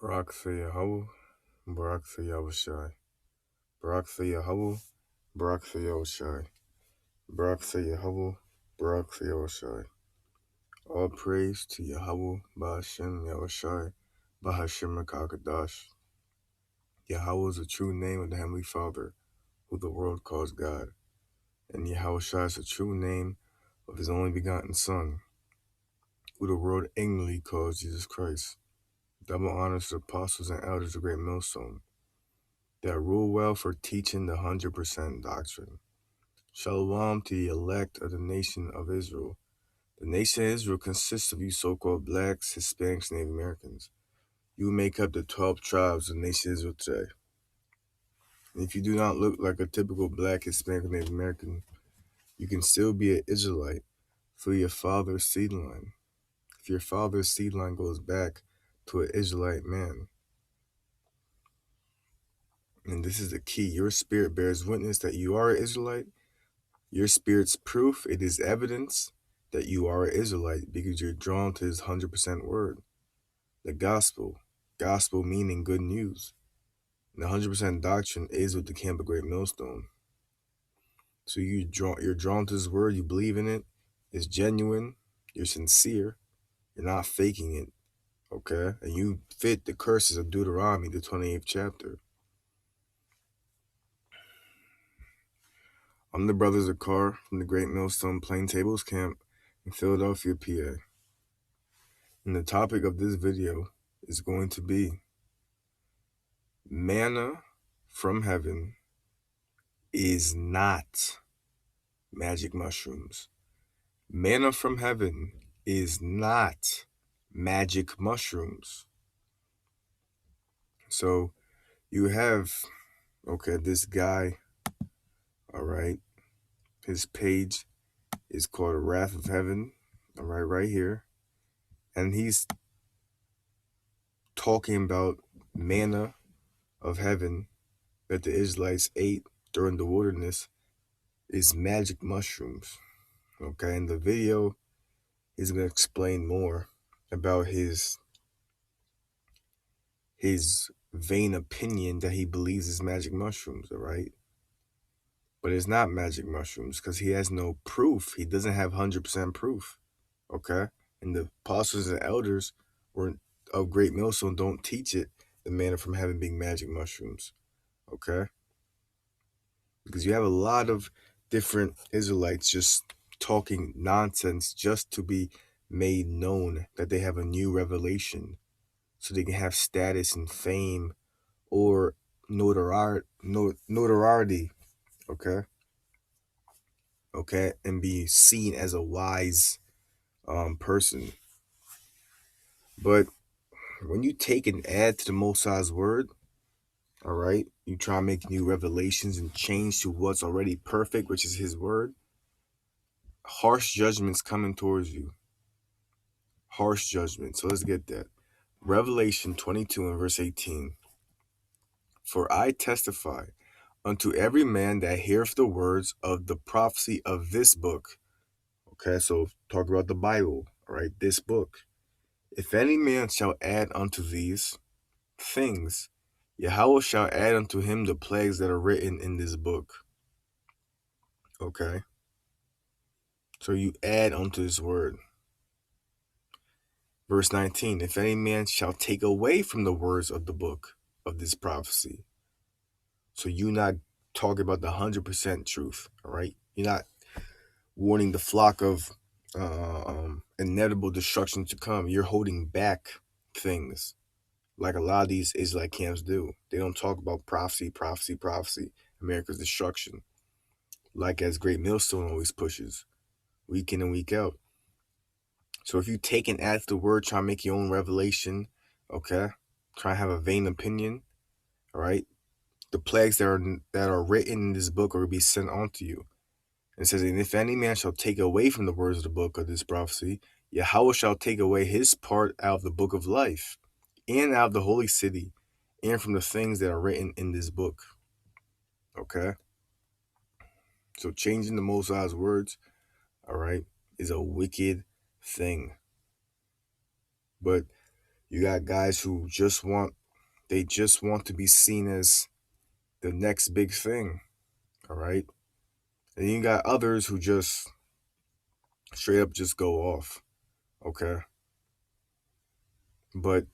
Barak Yahweh, Barak Yahushai. Barak Yahweh, Barak Yahushai. Barak Yahweh, Barak Yahushai. All praise to Yahweh, Ba'ashem Yahushai, Ba'ashem Rakakadash. Yahweh is the true name of the Heavenly Father, who the world calls God. And Yahushai is the true name of His only begotten Son, who the world ignorantly calls Jesus Christ. Double honors to the apostles and elders of Great Millstone, that rule well for teaching the 100% doctrine. Shalom to the elect of the nation of Israel. The nation of Israel consists of you so-called blacks, Hispanics, Native Americans. You make up the 12 tribes of the nation of Israel today. And if you do not look like a typical black, Hispanic, or Native American, you can still be an Israelite through your father's seed line. If your father's seed line goes back to an Israelite man. And this is the key. Your spirit bears witness that you are an Israelite. Your spirit's proof, it is evidence that you are an Israelite because you're drawn to His 100% word. The gospel meaning good news. And the 100% doctrine is with the camp of Great Millstone. So you're drawn to His word, you believe in it, it's genuine, you're sincere, you're not faking it, okay? And you fit the curses of Deuteronomy, the 28th chapter. I'm the Brothers of Carr from the Great Millstone Plain Tables Camp in Philadelphia, PA. And the topic of this video is going to be manna from heaven is not magic mushrooms. Manna from heaven is not magic mushrooms. So you have, this guy, all right, his page is called Wrath of Heaven, all right here. And he's talking about manna of heaven that the Israelites ate during the wilderness is magic mushrooms. Okay, in the video, he's going to explain more about his vain opinion that he believes is magic mushrooms, all right? But it's not magic mushrooms because he has no proof. He doesn't have 100% proof, okay? And the apostles and elders of Great Millstone don't teach it, the manna from heaven being magic mushrooms, okay? Because you have a lot of different Israelites just talking nonsense just to be made known that they have a new revelation so they can have status and fame or notoriety, okay, and be seen as a wise person. But when you take and add to the Most High's word, all right, you try to make new revelations and change to what's already perfect, which is His word, harsh judgments coming towards you. Harsh judgment. So let's get that. Revelation 22 and verse 18. For I testify unto every man that heareth the words of the prophecy of this book. Okay, so talk about the Bible, all right, this book. If any man shall add unto these things, Yahweh shall add unto him the plagues that are written in this book. Okay, so you add unto His word. Verse 19, if any man shall take away from the words of the book of this prophecy. So you're not talking about the 100% truth, all right? You're not warning the flock of inevitable destruction to come. You're holding back things like a lot of these Israelite camps do. They don't talk about prophecy, America's destruction, like as Great Millstone always pushes, week in and week out. So if you take and add to the word, try to make your own revelation, okay? Try to have a vain opinion, all right? The plagues that are written in this book are to be sent on to you. It says, and if any man shall take away from the words of the book of this prophecy, Yahweh shall take away his part out of the book of life, and out of the holy city, and from the things that are written in this book. Okay? So changing the Most High's words, all right, is a wicked thing. But You got guys who just want to be seen as the next big thing. All right. And you got others who just straight up just go off. Okay. But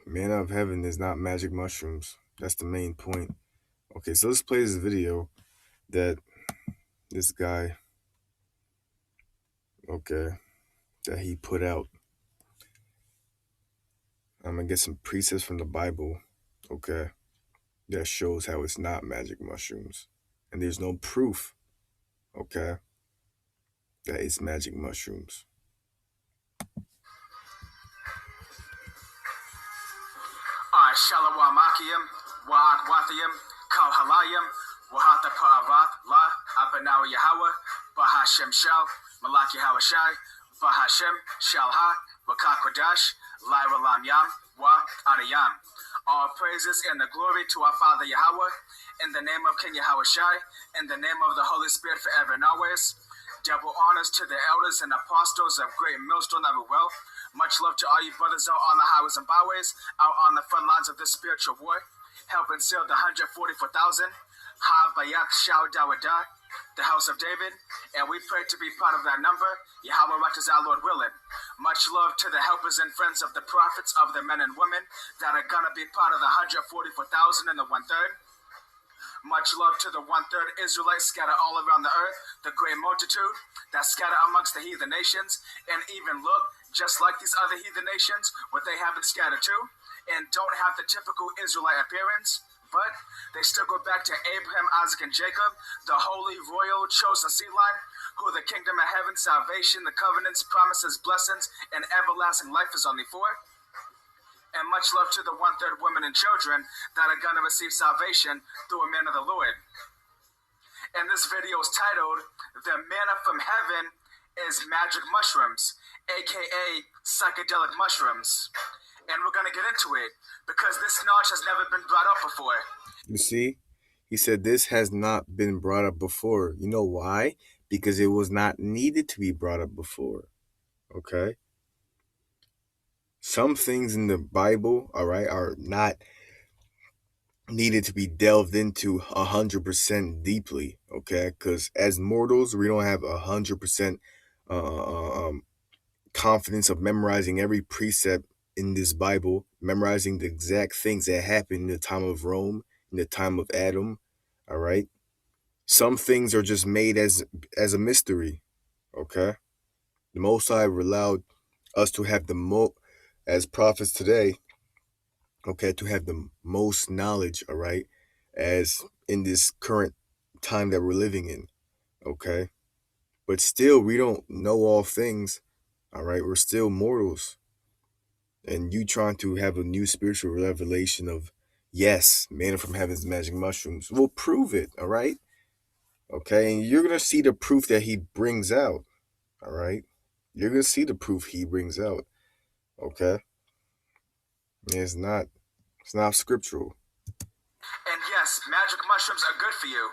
manna of heaven is not magic mushrooms. That's the main point. Okay, so let's play this video that this guy, okay, that he put out. I'm gonna get some precepts from the Bible, okay, that shows how it's not magic mushrooms. And there's no proof, okay, that it's magic mushrooms. Shalawamakiam, Waagwathiam, Kalhalayam, Wahata Pa'avath, La, Abanawa Yahweh, Bahashem Shal, Malaki Hawashai, Bahashem Shalha, Wakakwadash, Lyra Lam Yam, Wa Adayam. All praises and the glory to our Father Yahweh, in the name of King Yahushai, in the name of the Holy Spirit forever and always. Double honors to the elders and apostles of Great Millstone that we will. Much love to all you brothers out on the highways and byways, out on the front lines of this spiritual war, helping seal the 144,000. Ha Bayak Shao Dawada, the house of David, and we pray to be part of that number. Yahweh is our Lord willing. Much love to the helpers and friends of the prophets, of the men and women that are gonna be part of the 144,000 and the 1/3. Much love to the 1/3 Israelites scattered all around the earth, the great multitude that scatter amongst the heathen nations, and even look just like these other heathen nations, what they haven't scattered to, and don't have the typical Israelite appearance, but they still go back to Abraham, Isaac, and Jacob, the holy, royal, chosen seed line, who the kingdom of heaven, salvation, the covenants, promises, blessings, and everlasting life is only for. And much love to the 1/3 women and children that are going to receive salvation through a man of the Lord. And this video is titled, The Manna from Heaven is Magic Mushrooms, aka psychedelic mushrooms. And we're going to get into it because this knowledge has never been brought up before. You see, he said this has not been brought up before. You know why? Because it was not needed to be brought up before. Okay? Some things in the Bible, all right, are not needed to be delved into 100% deeply, okay? Because as mortals, we don't have 100% confidence of memorizing every precept in this Bible, memorizing the exact things that happened in the time of Rome, in the time of Adam, all right? Some things are just made as a mystery, okay? The Most High allowed us to have as prophets today, okay, to have the most knowledge, all right, as in this current time that we're living in, okay? But still, we don't know all things, all right? We're still mortals. And you trying to have a new spiritual revelation of, yes, manna from heaven's magic mushrooms, will prove it, all right? Okay, and you're going to see the proof that he brings out, all right? You're going to see the proof he brings out, okay? It's not scriptural. And yes, magic mushrooms are good for you.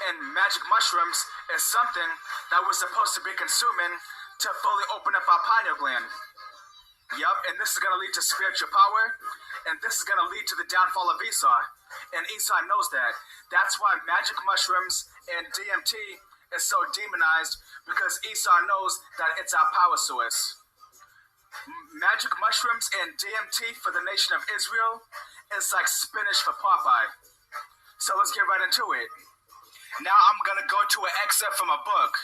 And magic mushrooms is something that we're supposed to be consuming to fully open up our pineal gland. Yup, and this is going to lead to spiritual power, and this is going to lead to the downfall of Esau. And Esau knows that. That's why magic mushrooms and DMT is so demonized, because Esau knows that it's our power source. Magic mushrooms and DMT for the nation of Israel is like spinach for Popeye. So let's get right into it. Now I'm going to go to an excerpt from a book.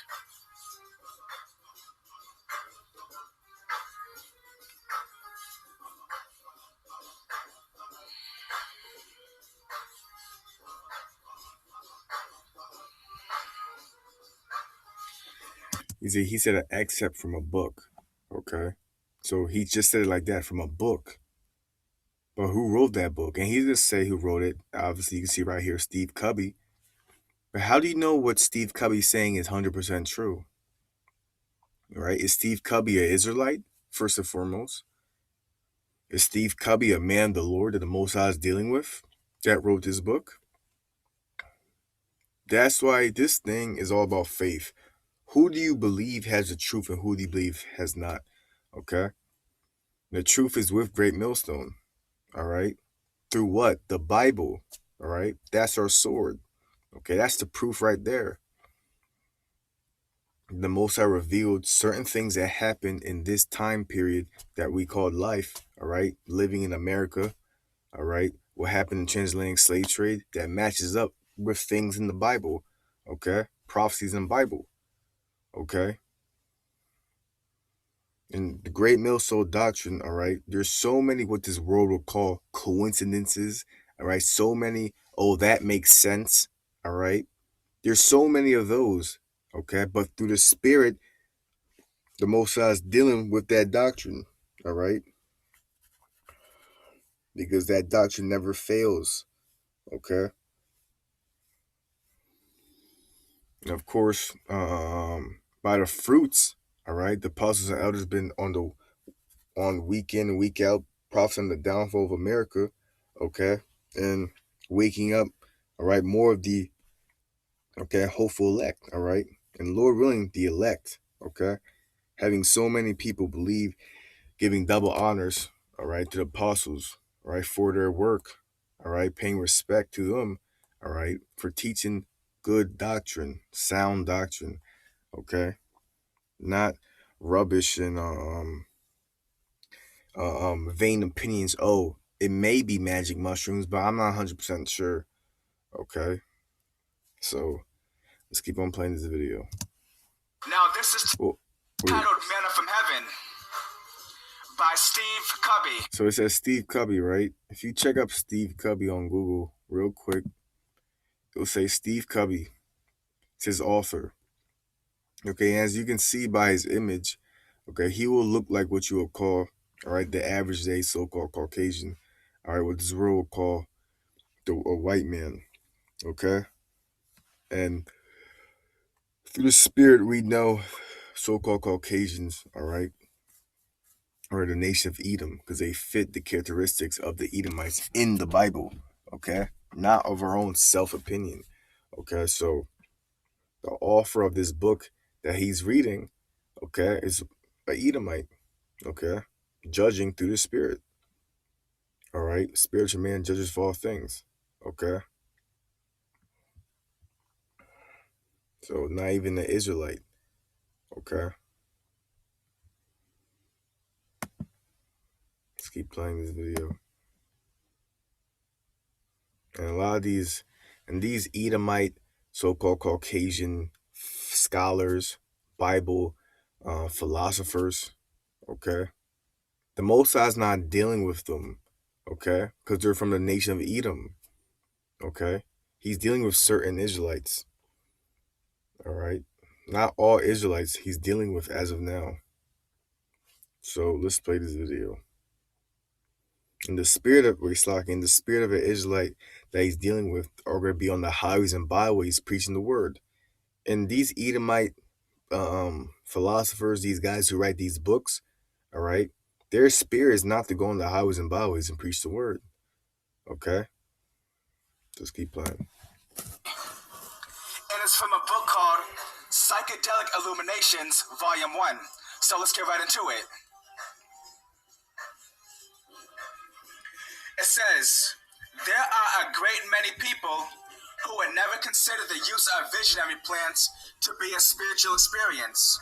He said an excerpt from a book, okay? So he just said it like that, from a book. But who wrote that book? And he didn't say who wrote it. Obviously, you can see right here, Steve Cubby. But how do you know what Steve Cubby's saying is 100% true? All right? Is Steve Cubby an Israelite, first and foremost? Is Steve Cubby a man the Lord that the Most High is dealing with that wrote this book? That's why this thing is all about faith. Who do you believe has the truth and who do you believe has not? Okay? The truth is with Great Millstone. All right. Through what? The Bible. All right. That's our sword. Okay. That's the proof right there. The Most High revealed certain things that happened in this time period that we called life. All right. Living in America. All right. What happened in transatlantic slave trade that matches up with things in the Bible. Okay. Prophecies in the Bible. Okay. And the Great Millstone doctrine, all right, there's so many what this world will call coincidences, all right, so many, oh, that makes sense, all right. There's so many of those, okay, but through the Spirit, the Most High is dealing with that doctrine, all right, because that doctrine never fails, okay. And of course, by the fruits, all right, the apostles and elders been on week in and week out, prophesying the downfall of America, okay, and waking up, all right, more of the, okay, hopeful elect, all right, and Lord willing, the elect, okay, having so many people believe, giving double honors, all right, to the apostles, all right, for their work, all right, paying respect to them, all right, for teaching good doctrine, sound doctrine, okay, not rubbish and vain opinions. Oh, it may be magic mushrooms, but I'm not 100% sure. Okay, so let's keep on playing this video. Now this is Well, titled Manna from Heaven by Steve Cubby. so it says Steve Cubby, right? If you check up Steve Cubby on Google real quick, it'll say Steve Cubby. It's his author. Okay, as you can see by his image, okay, he will look like what you would call, all right, the average day so-called Caucasian, all right, what this world will call a white man, okay? And through the Spirit, we know so-called Caucasians, all right, are the nation of Edom because they fit the characteristics of the Edomites in the Bible, okay? Not of our own self-opinion, okay? So the author of this book that he's reading, okay, is an Edomite, okay? Judging through the Spirit, all right? Spiritual man judges for all things, okay? So not even an Israelite, okay? Let's keep playing this video. And a lot of these Edomite so-called Caucasian scholars, Bible philosophers, okay, the Most High's not dealing with them, okay, because they're from the nation of Edom, okay. He's dealing with certain Israelites, all right, not all Israelites he's dealing with as of now. So let's play this video. In the spirit of in the spirit of an Israelite that he's dealing with are going to be on the highways and byways preaching the word. And these Edomite philosophers, these guys who write these books, all right, their spirit is not to go on the highways and byways and preach the word. Okay? Just keep playing. And it's from a book called Psychedelic Illuminations, Volume 1. So let's get right into it. It says, there are a great many people who would never consider the use of visionary plants to be a spiritual experience.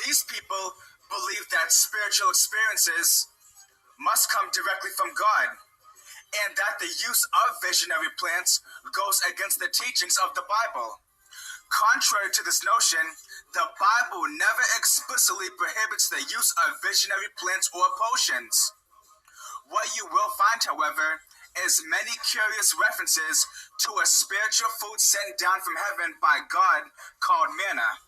These people believe that spiritual experiences must come directly from God, and that the use of visionary plants goes against the teachings of the Bible. Contrary to this notion, the Bible never explicitly prohibits the use of visionary plants or potions. What you will find, however, is many curious references to a spiritual food sent down from heaven by God called manna.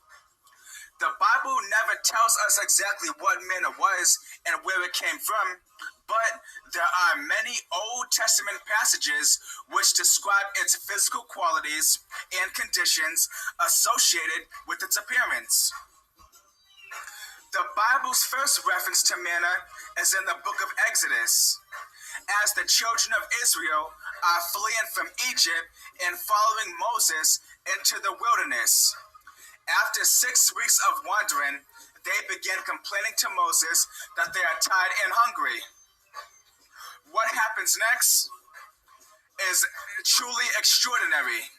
The Bible never tells us exactly what manna was and where it came from, but there are many Old Testament passages which describe its physical qualities and conditions associated with its appearance. The Bible's first reference to manna is in the book of Exodus, as the children of Israel are fleeing from Egypt and following Moses into the wilderness. After 6 weeks of wandering, they began complaining to Moses that they are tired and hungry. What happens next is truly extraordinary.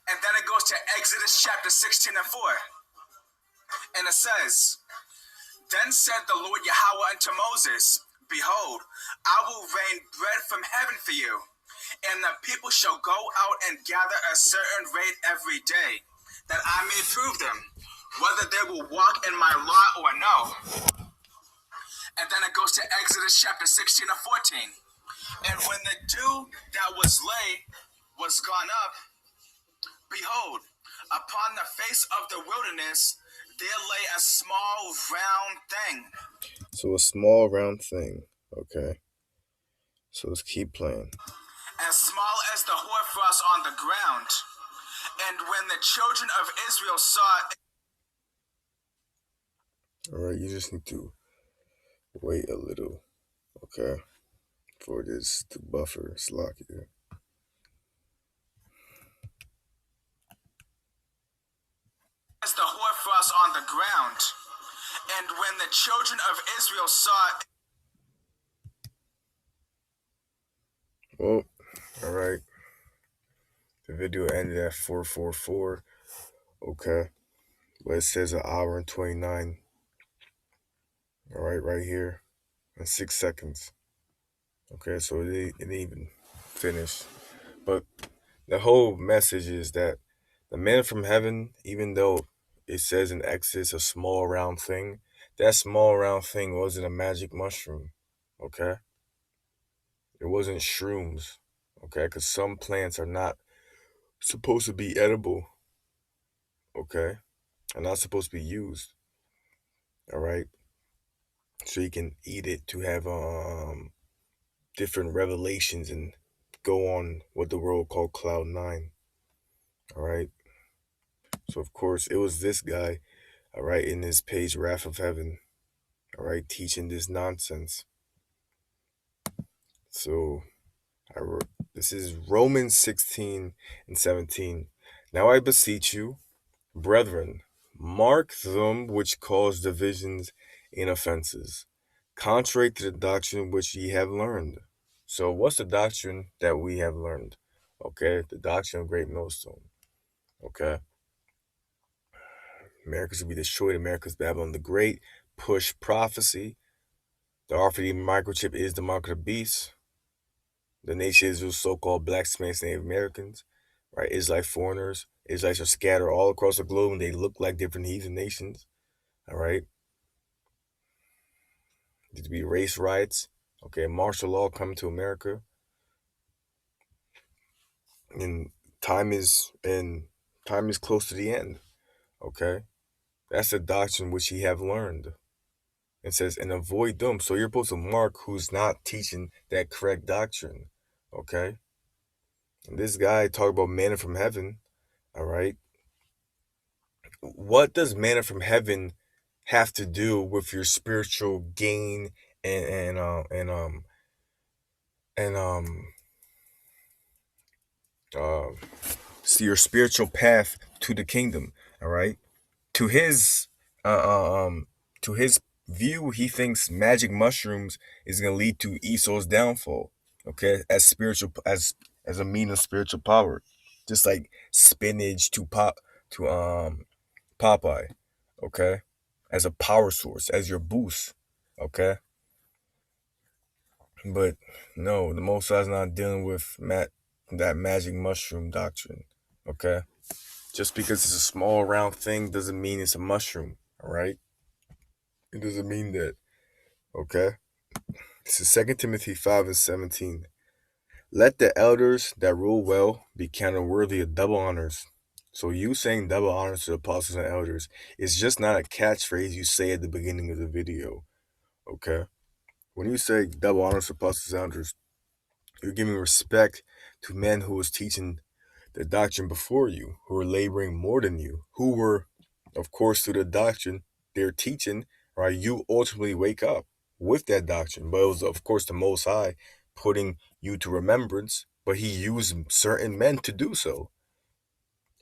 And then it goes to Exodus chapter 16 and 4. And it says, Then said the Lord Yahweh unto Moses, Behold, I will rain bread from heaven for you, and the people shall go out and gather a certain rate every day, that I may prove them, whether they will walk in my law or no. And then it goes to Exodus chapter 16 and 14. And when the dew that was laid was gone up, behold, upon the face of the wilderness there lay a small round thing. So a small round thing. Okay. So let's keep playing. As small as the hoarfrost on the ground. And when the children of Israel saw it. Alright, you just need to wait a little, okay, for this to buffer slack here. As the hoarfrost on the ground. And when the children of Israel saw it. Well, alright. The video ended at 4:44. Okay. But it says an hour and 29. Alright, right here. And 6 seconds. Okay, so it didn't even finish. But the whole message is that the man from heaven, even though it says in Exodus a small round thing, that small round thing wasn't a magic mushroom. Okay? It wasn't shrooms. Okay? Because some plants are not supposed to be edible. Okay? Are not supposed to be used. Alright? So you can eat it to have different revelations and go on what the world called Cloud 9. Alright? So of course it was this guy, alright, in his page Wrath of Heaven, alright, teaching this nonsense. So this is Romans 16 and 17. Now I beseech you, brethren, mark them which cause divisions and offenses, contrary to the doctrine which ye have learned. So what's the doctrine that we have learned? Okay, the doctrine of great millstone. Okay. America's will be destroyed. America's Babylon the Great. Push prophecy. The RFID microchip is the mark of the beast. The nation is those so-called black Hispanics, Native Americans, right? Israelite foreigners. Israelites are scattered all across the globe and they look like different heathen nations. All right. There to be race riots. Okay, martial law coming to America. And time is close to the end. Okay. That's the doctrine which ye have learned. It says, and avoid them. So you're supposed to mark who's not teaching that correct doctrine. Okay? And this guy talked about manna from heaven. All right? What does manna from heaven have to do with your spiritual gain and uh your spiritual path to the kingdom? All right? To his to his view, he thinks magic mushrooms is gonna lead to Esau's downfall. Okay, as a mean of spiritual power, just like spinach to Popeye. Okay, as a power source, as your boost. Okay, but no, the Most High's not dealing with that magic mushroom doctrine. Okay, just because it's a small round thing doesn't mean it's a mushroom. All right. It doesn't mean that, okay? This is 2 Timothy 5 and 17. Let the elders that rule well be counted worthy of double honors. So you saying double honors to the apostles and elders is just not a catchphrase you say at the beginning of the video, okay? When you say double honors to apostles and elders, you're giving respect to men who was teaching the doctrine before you, who were laboring more than you, who were, of course, through the doctrine they're teaching, right? You ultimately wake up with that doctrine. But it was, of course, the Most High putting you to remembrance, but He used certain men to do so.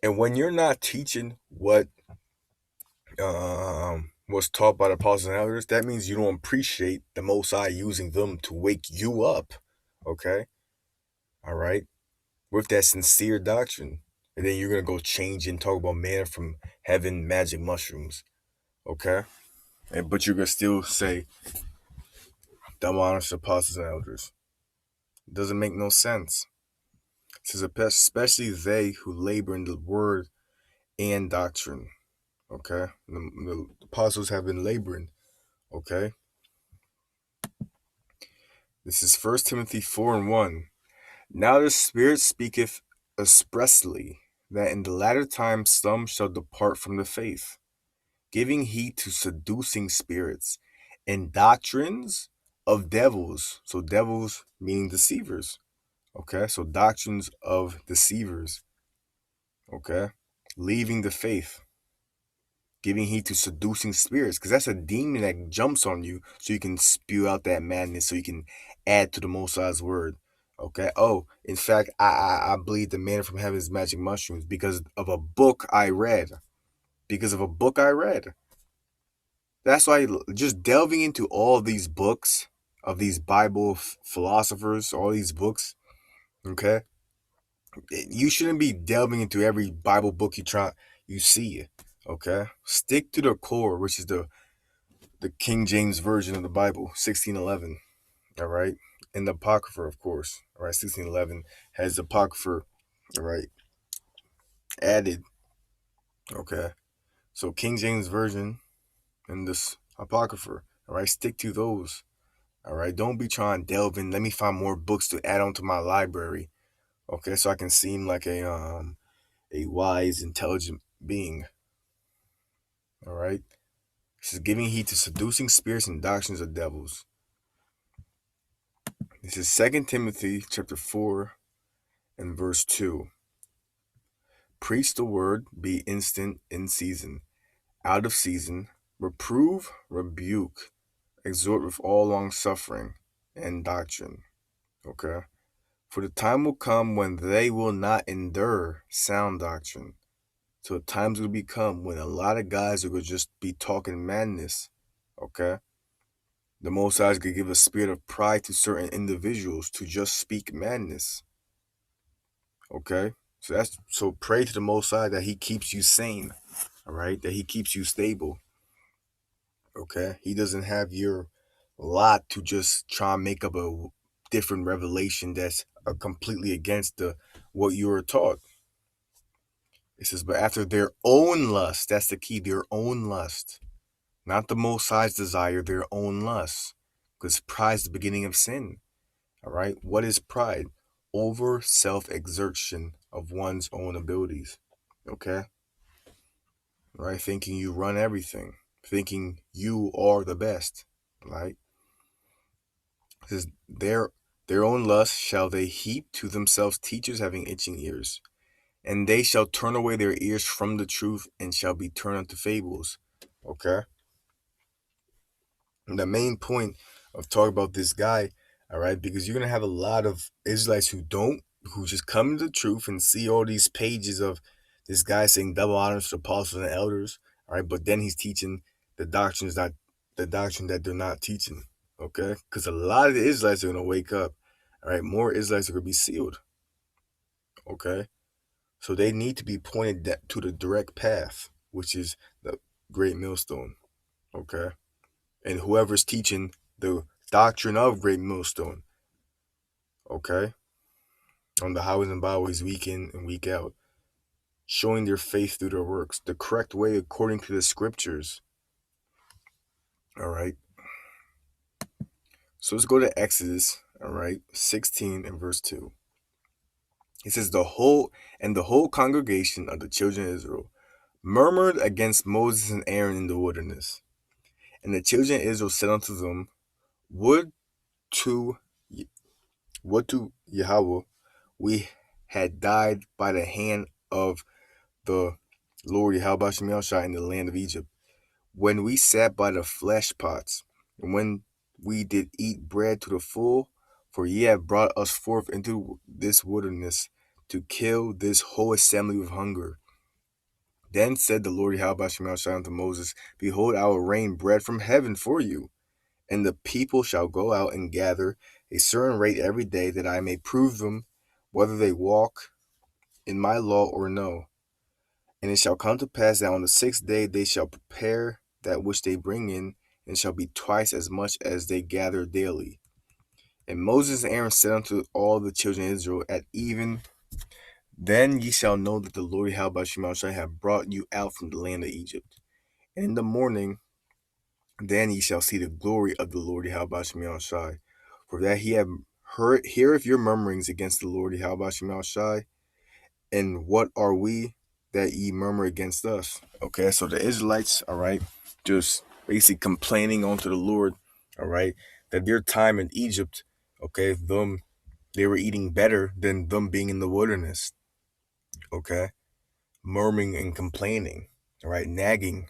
And when you're not teaching what was taught by the apostles and elders, that means you don't appreciate the Most High using them to wake you up. Okay? All right? With that sincere doctrine. And then you're going to go change and talk about manna from heaven, magic mushrooms. Okay? But you're going to still say, dumb honest apostles and elders. It doesn't make no sense. It says, especially they who labor in the word and doctrine. Okay? The apostles have been laboring. Okay? This is 1 Timothy 4:1. Now the Spirit speaketh expressly that in the latter times some shall depart from the faith, giving heed to seducing spirits and doctrines of devils. So devils meaning deceivers. Okay, so doctrines of deceivers. Okay, leaving the faith, giving heed to seducing spirits, because that's a demon that jumps on you so you can spew out that madness, so you can add to the Most High's word. Okay. Oh, in fact, I believe the manna from heaven is magic mushrooms because of a book I read. Because of a book I read. That's why just delving into all these books of these Bible philosophers, all these books, okay, you shouldn't be delving into every Bible book you see. Okay, stick to the core, which is the King James version of the Bible, 1611. All right, and the Apocrypha, of course. All right, 1611 has the Apocrypha. All right, added. Okay, so King James version and this Apocrypha. All right, stick to those. All right, don't be trying to delve in. Let me find more books to add on to my library. Okay, so I can seem like a wise, intelligent being. All right, this is giving heed to seducing spirits and doctrines of devils. This is 2 Timothy chapter 4 and verse 2. Preach the word, be instant in season, out of season, reprove, rebuke, exhort with all long suffering and doctrine. Okay. For the time will come when they will not endure sound doctrine. So the times will become when a lot of guys are going to just be talking madness. Okay. The Most High is going to give a spirit of pride to certain individuals to just speak madness. Okay. So pray to the Most High that He keeps you sane. All right. That He keeps you stable. Okay. He doesn't have your lot to just try and make up a different revelation that's completely against what you were taught. It says, but after their own lust, that's the key, their own lust, not the Most High's desire, their own lust, because pride is the beginning of sin. All right. What is pride? Over self-exertion of one's own abilities. Okay. All right. Thinking you run everything, thinking you are the best. Right. It says, their own lust shall they heap to themselves teachers having itching ears. And they shall turn away their ears from the truth and shall be turned unto fables. Okay? And the main point of talking about this guy, all right, because you're going to have a lot of Israelites who just come to the truth and see all these pages of this guy saying double honors to apostles and elders, all right, but then he's teaching the doctrines that the doctrine that they're not teaching, okay? Because a lot of the Israelites are going to wake up, all right? More Israelites are going to be sealed, okay? So they need to be pointed to the direct path, which is the great millstone. Okay. And whoever's teaching the doctrine of great millstone. Okay. On the highways and byways week in and week out. Showing their faith through their works. The correct way according to the scriptures. All right. So let's go to Exodus. All right. 16 and verse 2. It says the whole congregation of the children of Israel murmured against Moses and Aaron in the wilderness. And the children of Israel said unto them, Would to Yahweh we had died by the hand of the Lord Yahweh Shai in the land of Egypt, when we sat by the flesh pots, and when we did eat bread to the full, for ye have brought us forth into this wilderness to kill this whole assembly with hunger. Then said the Lord Yahweh Shemel unto Moses, Behold, I will rain bread from heaven for you, and the people shall go out and gather a certain rate every day, that I may prove them whether they walk in my law or no. And it shall come to pass that on the sixth day they shall prepare that which they bring in, and shall be twice as much as they gather daily. And Moses and Aaron said unto all the children of Israel at even, Then ye shall know that the Lord Yahweh shall have brought you out from the land of Egypt. And in the morning, then ye shall see the glory of the Lord Yahweh Shai. For that he have heareth your murmurings against the Lord Yahweh Shai. And what are we that ye murmur against us? Okay, so the Israelites, all right, just basically complaining unto the Lord, all right, that their time in Egypt, okay, they were eating better than them being in the wilderness, okay, murmuring and complaining, all right, nagging,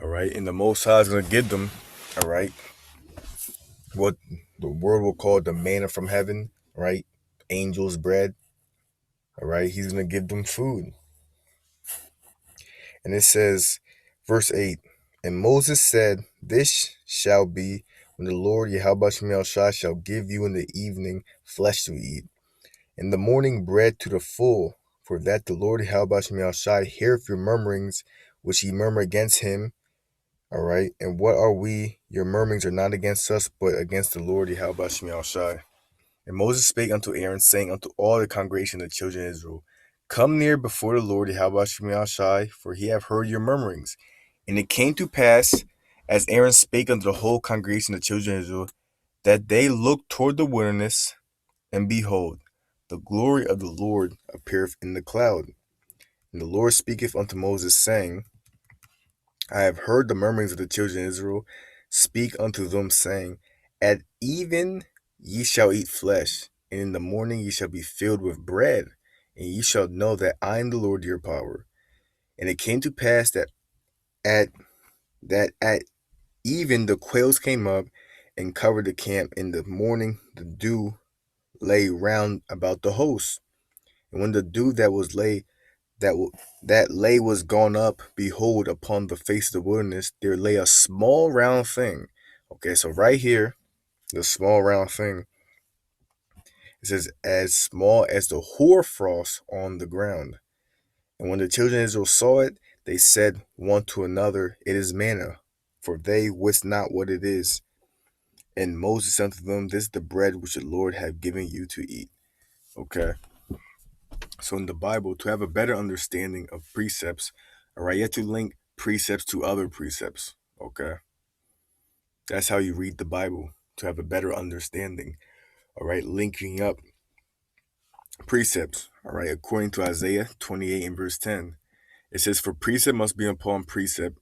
all right, and the Most High is gonna give them, all right, what the word will call the manna from heaven, right, angels bread, all right, he's gonna give them food. And it says, verse 8, And Moses said, This shall be when the Lord Yahweh shall give you in the evening flesh to eat, in the morning bread to the full, for that the Lord Yahweh heareth your murmurings, which ye murmur against him. All right. And what are we? Your murmurings are not against us, but against the Lord Yahweh Shai. And Moses spake unto Aaron, saying unto all the congregation of the children of Israel, Come near before the Lord Yahweh Shai, for he hath heard your murmurings. And it came to pass, as Aaron spake unto the whole congregation of the children of Israel, that they looked toward the wilderness, and behold, the glory of the Lord appeareth in the cloud. And the Lord speaketh unto Moses, saying, I have heard the murmurings of the children of Israel. Speak unto them, saying, At even ye shall eat flesh, and in the morning ye shall be filled with bread, and ye shall know that I am the Lord your power. And it came to pass at at even the quails came up and covered the camp. In the morning the dew lay round about the host. And when the dew that that lay was gone up, behold, upon the face of the wilderness there lay a small round thing. Okay, so right here, the small round thing, it says, as small as the hoarfrost on the ground. And when the children of Israel saw it, they said one to another, It is manna, for they wist not what it is. And Moses said unto them, This is the bread which the Lord hath given you to eat. Okay, so in the Bible, to have a better understanding of precepts, all right, you have to link precepts to other precepts. Okay, that's how you read the Bible, to have a better understanding. All right, linking up precepts. All right, according to Isaiah 28 and verse 10, it says, For precept must be upon precept,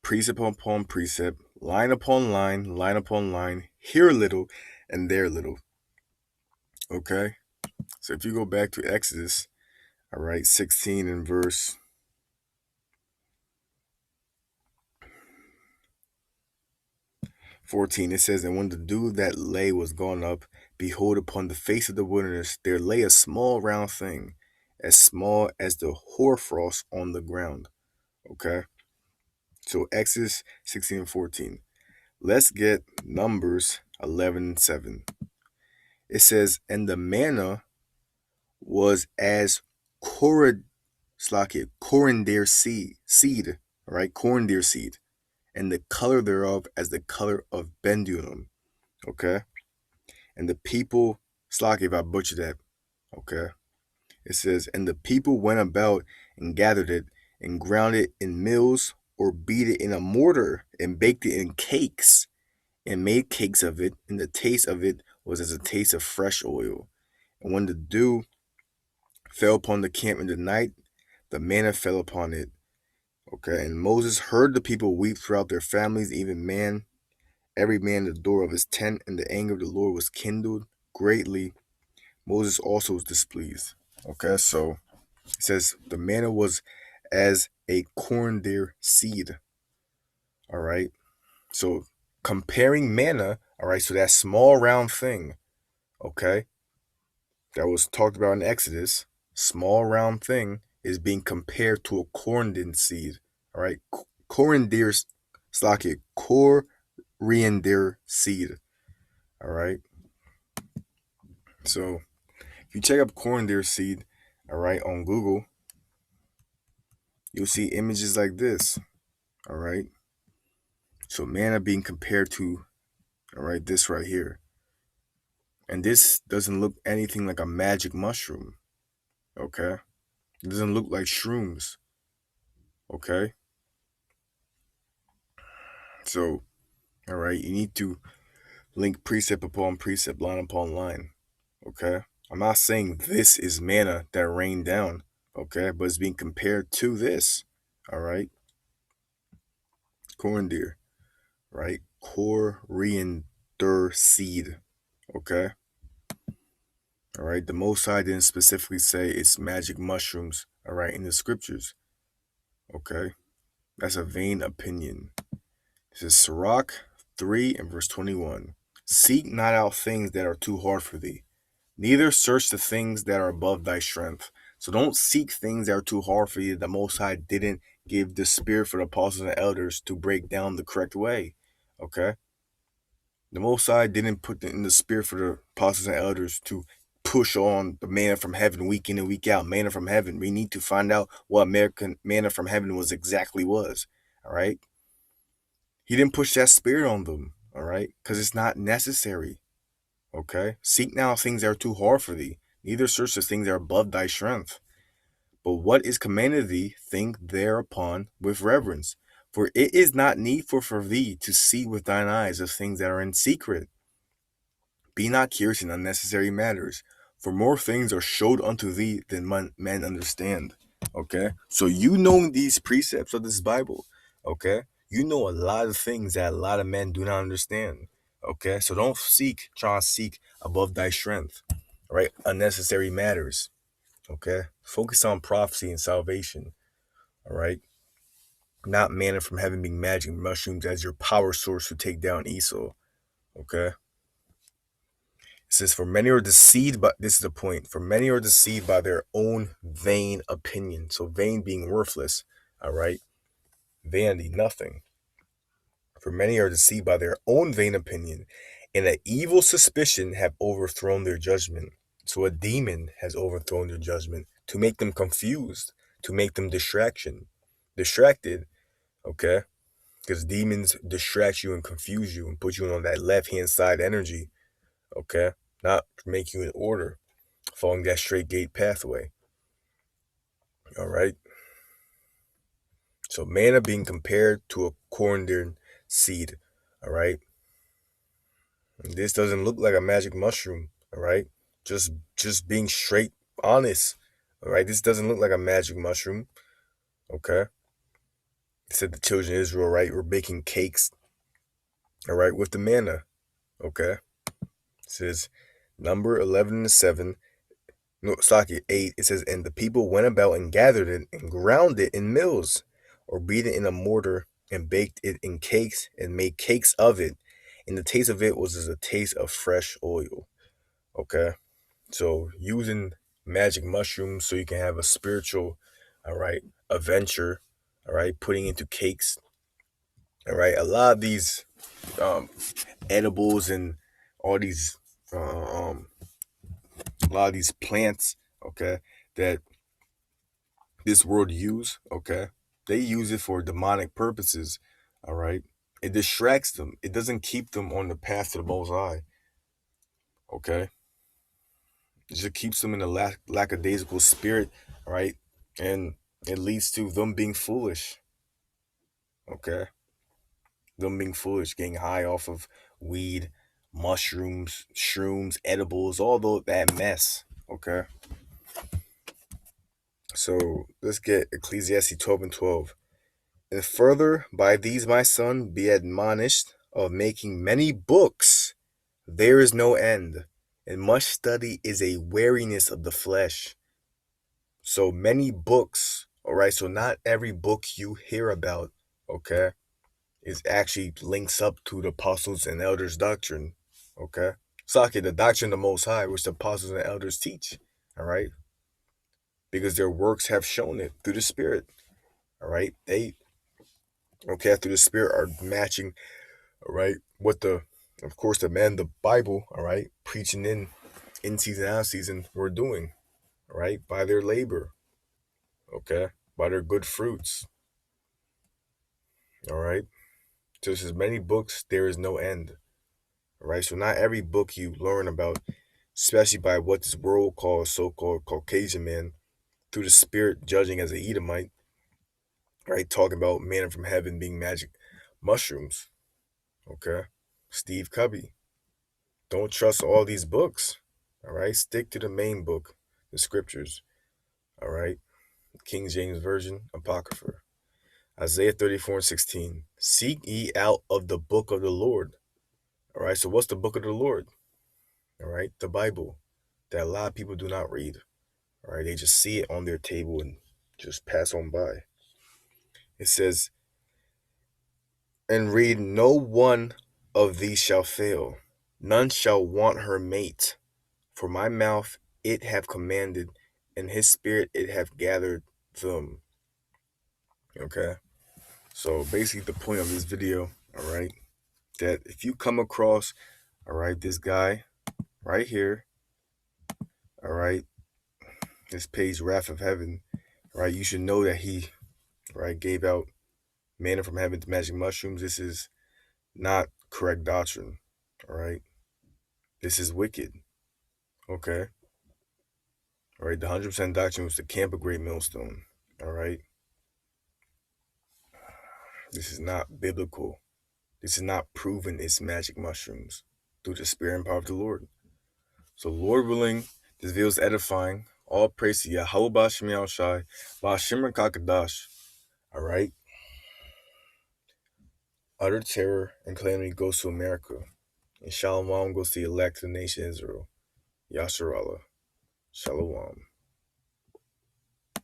precept upon precept, line upon line upon line, here a little and there a little. Okay, so if you go back to Exodus, all right, 16 and verse 14, it says, And when the dew that lay was gone up, behold, upon the face of the wilderness there lay a small round thing, as small as the hoarfrost on the ground. Okay, so Exodus 16 and 14. Let's get Numbers 11 and 7. It says, And the manna was as coriander seed, all right, coriander seed, and the color thereof as the color of bendulum. Okay, and the people, Slaki, if I butcher that, okay, it says, And the people went about and gathered it and ground it in mills, or beat it in a mortar and baked it in cakes and made cakes of it, and the taste of it was as a taste of fresh oil. And when the dew fell upon the camp in the night, the manna fell upon it. Okay, and Moses heard the people weep throughout their families, every man at the door of his tent, and the anger of the Lord was kindled greatly. Moses also was displeased. Okay, so it says the manna was as a coriander seed. All right, so comparing manna, all right, so that small round thing, okay, that was talked about in Exodus, small round thing, is being compared to a coriander seed. All right, coriander, slack coriander seed. All right, so if you check up coriander seed, all right, on Google, you'll see images like this. All right, so manna being compared to, all right, this right here, and this doesn't look anything like a magic mushroom. Okay, it doesn't look like shrooms. Okay, so all right, you need to link precept upon precept, line upon line. Okay, I'm not saying this is manna that rained down. Okay, but it's being compared to this. All right, coriander, right? Coriander seed. Okay, all right. The Most High didn't specifically say it's magic mushrooms. All right, in the scriptures. Okay, that's a vain opinion. This is Sirach 3 and verse 21. Seek not out things that are too hard for thee, neither search the things that are above thy strength. So don't seek things that are too hard for you. The Most High didn't give the spirit for the apostles and elders to break down the correct way. Okay? The Most High didn't put in the spirit for the apostles and elders to push on the manna from heaven week in and week out. Manna from heaven. We need to find out what American manna from heaven was. All right? He didn't push that spirit on them. All right? Because it's not necessary. Okay? Seek now things that are too hard for thee, neither search the things that are above thy strength. But what is commanded thee, think thereupon with reverence. For it is not needful for thee to see with thine eyes of things that are in secret. Be not curious in unnecessary matters, for more things are showed unto thee than men understand. Okay? So you know these precepts of this Bible. Okay? You know a lot of things that a lot of men do not understand. Okay? So don't try to seek above thy strength. Right? Unnecessary matters. Okay? Focus on prophecy and salvation. All right? Not manna from heaven being magic mushrooms as your power source to take down Esau. Okay? It says, for many are deceived, but this is the point. For many are deceived by their own vain opinion. So vain being worthless. All right? Vanity, nothing. For many are deceived by their own vain opinion, and an evil suspicion have overthrown their judgment. So a demon has overthrown their judgment to make them confused, to make them distracted, okay? Because demons distract you and confuse you and put you on that left-hand side energy, okay? Not make you in order, following that straight gate pathway, all right? So manna being compared to a coriander seed, all right? This doesn't look like a magic mushroom, all right? Just being straight honest, all right? This doesn't look like a magic mushroom, okay? It said the children of Israel, right, were baking cakes, all right, with the manna, okay? It says number 11 and 7, no, Saki 8, it says, and the people went about and gathered it and ground it in mills, or beat it in a mortar and baked it in cakes and made cakes of it. And the taste of it was as a taste of fresh oil, okay? So using magic mushrooms so you can have a spiritual, all right, adventure, all right, putting into cakes, all right. A lot of these um, edibles and all these, a lot of these plants, okay, that this world use, okay, they use it for demonic purposes, all right. It distracts them. It doesn't keep them on the path to the Most High, okay. It just keeps them in a lackadaisical spirit, right? And it leads to them being foolish, okay? Them being foolish, getting high off of weed, mushrooms, shrooms, edibles, all that mess, okay? So let's get Ecclesiastes 12 and 12. And further, by these, my son, be admonished of making many books. There is no end, and much study is a weariness of the flesh. So many books, all right? So not every book you hear about, okay, is actually links up to the apostles and elders doctrine, okay? Sake, the doctrine of the Most High, which the apostles and elders teach, all right? because their works have shown it through the Spirit. All right. They, okay, through the Spirit are matching, all right, what the, of course, the man, the Bible, all right, preaching in season, out of season, were doing, all right, by their labor, okay, by their good fruits, all right. So there's as many books, there is no end, all right. So not every book you learn about, especially by what this world calls so-called Caucasian man, through the Spirit judging as a Edomite, right, talking about manna from heaven being magic mushrooms, okay. Steve Cubby, don't trust all these books, all right. Stick to the main book, the scriptures, all right. King James Version, Apocrypha. Isaiah 34:16. Seek ye out of the book of the Lord. All right. So what's the book of the Lord? All right. The Bible that a lot of people do not read. All right. They just see it on their table and just pass on by. It says, and read, no one of these shall fail. None shall want her mate. For my mouth it have commanded, and his spirit it have gathered them. Okay. So basically the point of this video, all right, that if you come across, all right, this guy right here, all right, this page Wrath of Heaven, right, you should know that he, right, gave out manna from heaven to magic mushrooms. This is not correct doctrine, all right. This is wicked, okay. All right, the 100% doctrine was the camp of great millstone, all right. This is not biblical. This is not proven it's magic mushrooms through the spirit and power of the Lord. So, Lord willing, this video is edifying. All praise to Yahweh Bashim Yahushai, Bashim Kakadash. All right. Utter terror and calamity goes to America, and Shalom goes to the elect of the nation Israel. Yasharallah. Shalom.